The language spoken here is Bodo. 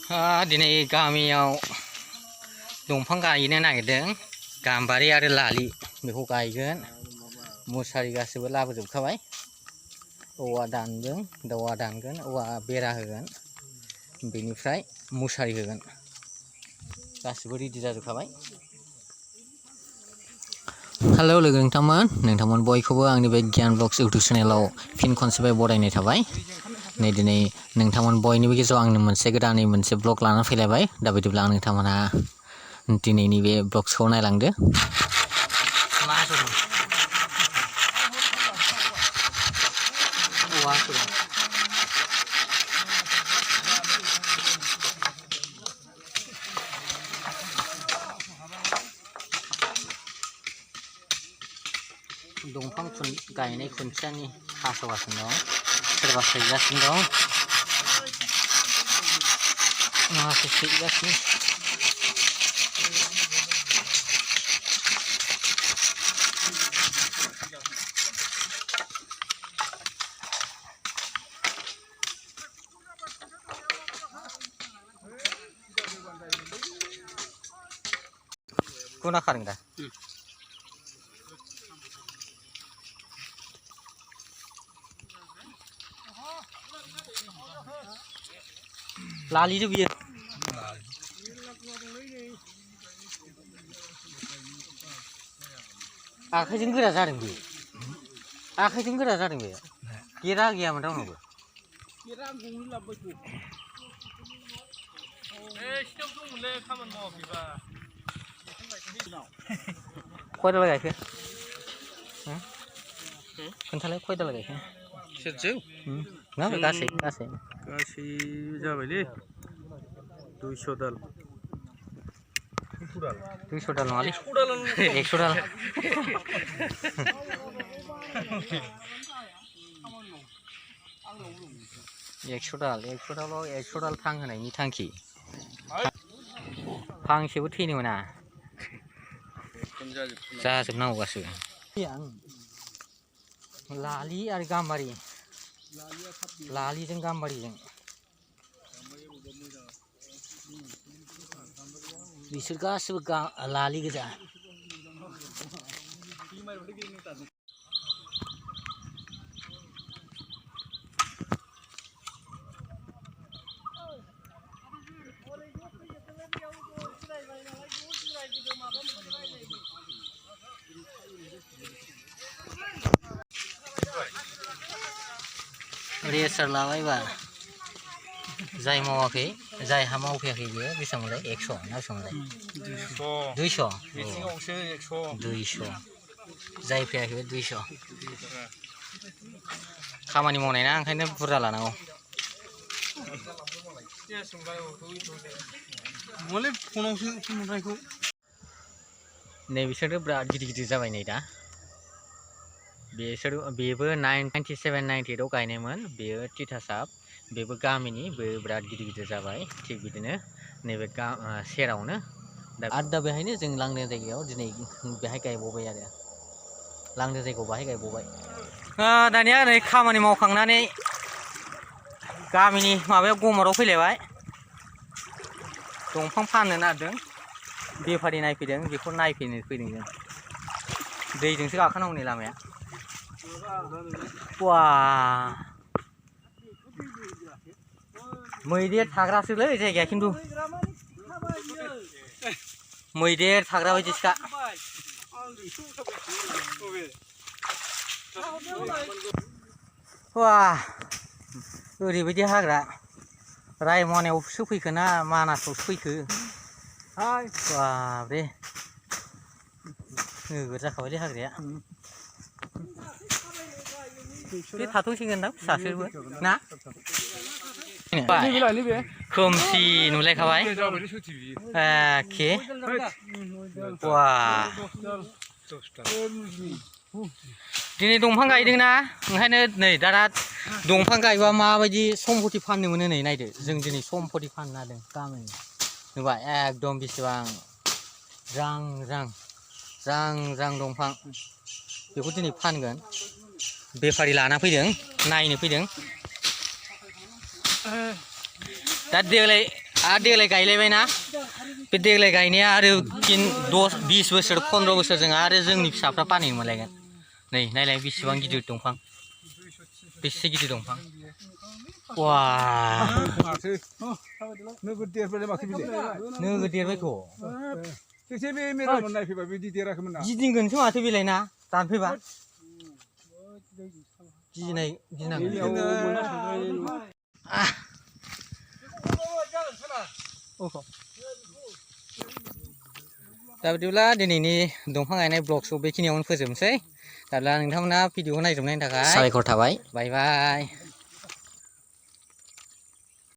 दिनै गामियाव दंफां गायनो नागिरदों गाम्बारि आरो लालि बेखौ गायगोन मुसारि गासैबो लाबोजोबखाबाय औवा दानदों औवा दानगोन औवा बेरा होगोन बेनिफ्राय मुसारि होगोन गासैबो रेडि जाजोबखाबाय। हेलौ लोगो नोंथांमोन बयखौबो आंनि बे गियान ब्लग्स इउटुब चेनेलाव फिन खनसेबाय बरायनाय थाबाय। नै दिनै नोंथांमोन बयनिबो गेजेराव आंनो मोनसे गोदानै मोनसे ब्लग लानानै फैलायबाय। दा बिदिब्ला नोंथांमोनहा दिनैनि बे ब्लग्सखौ नायलांदो। दंफां गायनाय खुन्थियानि हास'गासिनो दं, सोरबा सैगासिनो दं, माखासे सैगासिनो। गुना खारदों दा? लालिजों बियो आखाइजों गोरा जादों बे, आखाइजों गोरा जादों बे, गेरा गैयामोन रावनावबो। खयदाल गायखो? खोन्थालाय खयदाल गायखो? सेरजों? गासै जाबायलै 200 दाल। 200 दाल नङालै 100 दाल। 100 दालाव 100 दाल थांहोनायनि थांखि। फांसेबो थैनो मोना, जाजोबनांगौ गासैबो। लालि आरो गाम्बारि, लालिजों गाम्बारिजों बिसोर गासिबो लालि गोजा। रेसार लाबाय एबार, जाय मावाखै जायहा मावफैयाखै बेयो बेसेबां मोनलाय? 100 ना बेसेबां मोनलाय? 200 200 जाय फैयाखै बे 200 खामानि मावनाय ना, ओंखायनो बुरजा लानांगौ। नै बिसोरो बिराद गिदिर गिदिर जाबाय नै दा। बेबो 97 98 आव गायनायमोन, बेयो तितासाप, बेबो गामिनि, बेबो बिराद गिदिर गिदिर जाबाय। थिग बिदिनो नैबे सेरावनो दा बेहायनो जों लांदां जायगायाव दिनै बेहाय गायबावबाय आरो लांदां जायगायाव बाहाय गायबावबाय। दानिया नै खामानि मावखांनानै गामिनि माबायाव गमाराव फैलायबाय, दंफां फाननो नागिरदों, बेफारि नायफैदों, बेखौ नायफैनो फैदों जों। दैजोंसो गाखोनांगौ नै लामाया। बा मैदेर थाग्रासोलै जायगाया, खिन्थु मैदेर थाग्रा बायदिसोखा। बा ओरैबायदि हाग्रा, रायमनायावसो फैखो ना मानासावसो फैखो? बाब्रे नोगोर जाखाबायलै हाग्राया। बे थाथ'सिगोनदां फिसासोबो ना? खोमसि नुलायखाबाय एखे। बा दिनै दंफां गायदोंना, ओंखायनो नै दा दंफां गायबा माबायदि सम्पति फाननो मोनो नै नायदो। जों दिनै सम्पति फाननो हादों गामिनि, नुबाय एकदम बेसेबां जां दंफां, बेखौ दिनै फानगोन। बेफारि लाना फैदों, नायनो फैदों। दा देग्लाय आरो देग्लाय गायलायबायना बे देग्लाय गायनाया आरो 10-20 बोसोर 15 बोसोरजों आरो जोंनि फिसाफ्रा पानिनो मोनलायगोन नै नायलाय बेसेबां गिदिर दंफां बेसे गिदिर दंफां वा नोगोद देरबाय माथो बिलाय नोगोद देरबायथ' एसे बे मेरामोन नायफैबा बिदि देराखैमोन ना गिदिंगोनसो माथो बेलाय ना दानफैबा गिनांगोन दा बिदिब्ला दिनैनि दंफां गायनाय ब्लगखौ बेखिनियावनो फोजोबनोसै दा नोंथांमोना भिडिअखौ नायजोबनायनि थाखाय साबायखर थाबाय बाय बाय